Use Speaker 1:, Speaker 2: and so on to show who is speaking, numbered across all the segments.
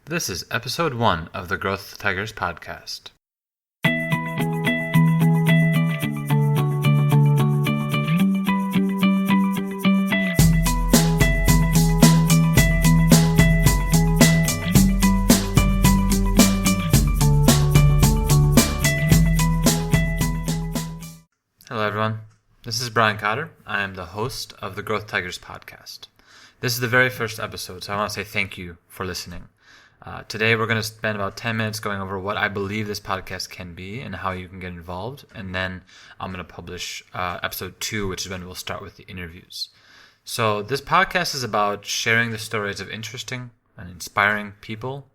Speaker 1: This is episode 1 of the Growth Tigers podcast. Hello everyone, this is Brian Cotter. I am the host of the Growth Tigers podcast. This is the very first episode, so I want to say thank you for listening. Today we're going to spend about 10 minutes going over what I believe this podcast can be and how you can get involved, and then I'm going to publish episode 2, which is when we'll start with the interviews. So this podcast is about sharing the stories of interesting and inspiring people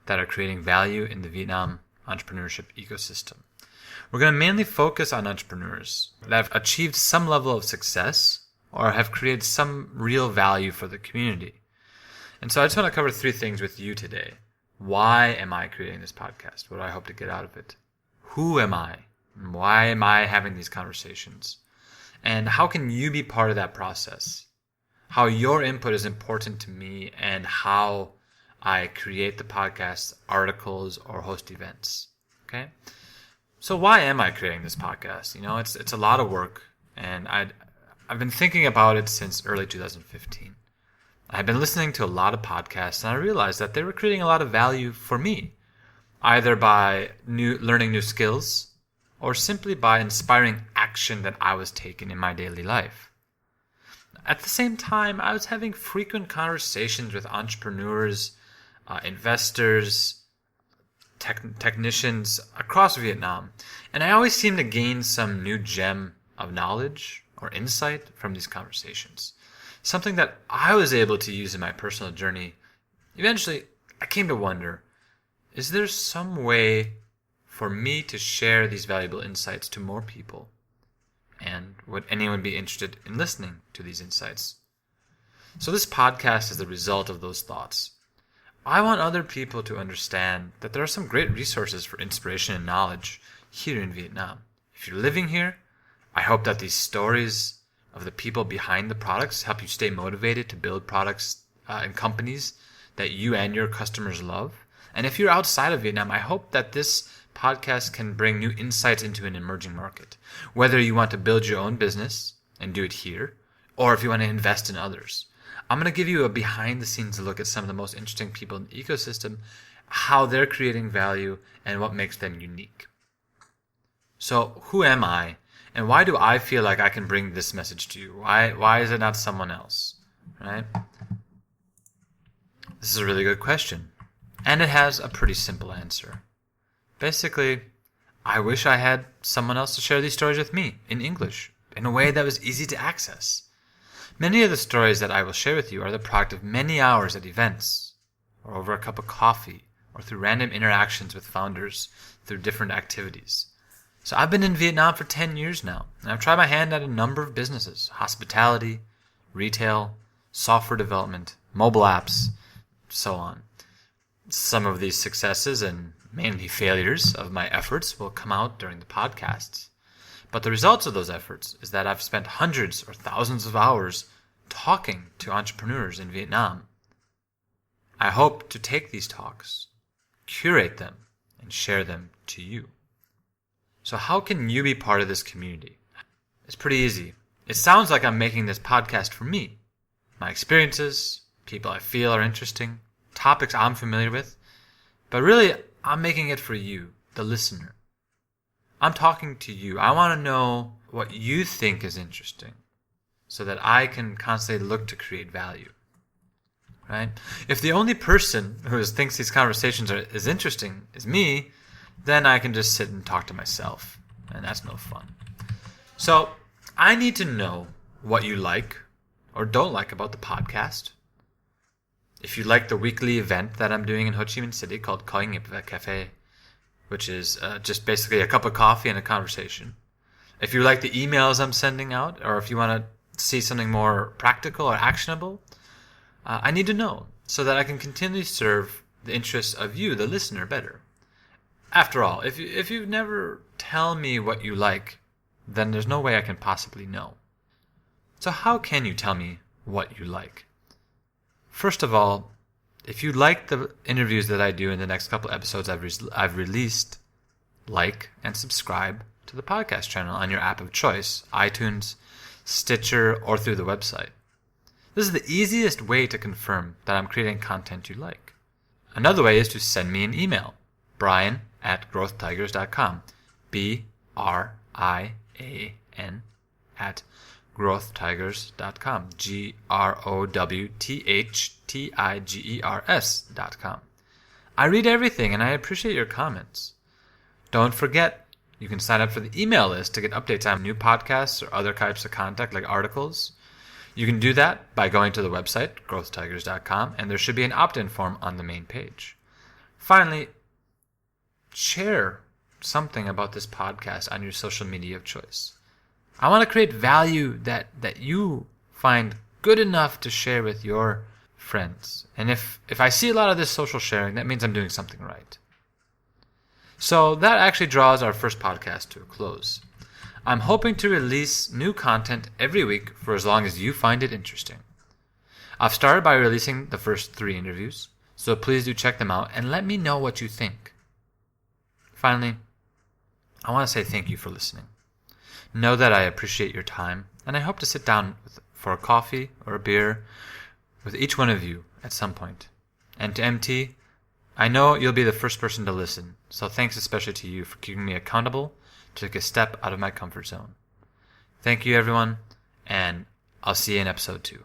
Speaker 1: that are creating value in the Vietnam entrepreneurship ecosystem. We're going to mainly focus on entrepreneurs that have achieved some level of success or have created some real value for the community. And so I just want to cover 3 things with you today. Why am I creating this podcast? What do I hope to get out of it? Who am I? Why am I having these conversations? And how can you be part of that process? How your input is important to me and how I create the podcast, articles, or host events. Okay? So why am I creating this podcast? You know, it's a lot of work, and I've been thinking about it since early 2015. I've been listening to a lot of podcasts, and I realized that they were creating a lot of value for me, either by learning new skills or simply by inspiring action that I was taking in my daily life. At the same time, I was having frequent conversations with entrepreneurs, investors, technicians across Vietnam, and I always seem to gain some new gem of knowledge or insight from these conversations. Something that I was able to use in my personal journey. Eventually, I came to wonder, is there some way for me to share these valuable insights to more people? And would anyone be interested in listening to these insights? So this podcast is the result of those thoughts. I want other people to understand that there are some great resources for inspiration and knowledge here in Vietnam. If you're living here, I hope that these stories of the people behind the products help you stay motivated to build products and companies that you and your customers love. And if you're outside of Vietnam, I hope that this podcast can bring new insights into an emerging market. Whether you want to build your own business and do it here, or if you want to invest in others. I'm going to give you a behind-the-scenes look at some of the most interesting people in the ecosystem, how they're creating value, and what makes them unique. So, who am I? And why do I feel like I can bring this message to you? Why is it not someone else? Right? This is a really good question. And it has a pretty simple answer. Basically, I wish I had someone else to share these stories with me in English, in a way that was easy to access. Many of the stories that I will share with you are the product of many hours at events, or over a cup of coffee, or through random interactions with founders through different activities. So I've been in Vietnam for 10 years now, and I've tried my hand at a number of businesses: hospitality, retail, software development, mobile apps, so on. Some of these successes and mainly failures of my efforts will come out during the podcasts. But the results of those efforts is that I've spent hundreds or thousands of hours talking to entrepreneurs in Vietnam. I hope to take these talks, curate them, and share them to you. So how can you be part of this community? It's pretty easy. It sounds like I'm making this podcast for me. My experiences, people I feel are interesting, topics I'm familiar with. But really, I'm making it for you, the listener. I'm talking to you. I want to know what you think is interesting so that I can constantly look to create value. Right? If the only person who thinks these conversations is interesting is me, then I can just sit and talk to myself, and that's no fun. So I need to know what you like or don't like about the podcast. If you like the weekly event that I'm doing in Ho Chi Minh City called Khởi nghiệp Cafe, which is just basically a cup of coffee and a conversation. If you like the emails I'm sending out, or if you want to see something more practical or actionable, I need to know so that I can continually serve the interests of you, the listener, better. After all, if you never tell me what you like, then there's no way I can possibly know. So how can you tell me what you like? First of all, If you like the interviews that I do in the next couple episodes I've released, like and subscribe to the podcast channel on your app of choice, iTunes, Stitcher, or through the website. This is the easiest way to confirm that I'm creating content you like. Another way is to send me an email, brian@growthtigers.com, BRIAN @growthtigers.com, GROWTHTIGERS.com. I read everything and I appreciate your comments. Don't forget, you can sign up for the email list to get updates on new podcasts or other types of content like articles. You can do that by going to the website, growthtigers.com, and there should be an opt-in form on the main page. Finally, share something about this podcast on your social media of choice. I want to create value that you find good enough to share with your friends. And if I see a lot of this social sharing, that means I'm doing something right. So that actually draws our first podcast to a close. I'm hoping to release new content every week for as long as you find it interesting. I've started by releasing the first 3 interviews, so please do check them out and let me know what you think. Finally, I want to say thank you for listening. Know that I appreciate your time, and I hope to sit down for a coffee or a beer with each one of you at some point. And to MT, I know you'll be the first person to listen, so thanks especially to you for keeping me accountable to take a step out of my comfort zone. Thank you, everyone, and I'll see you in episode 2.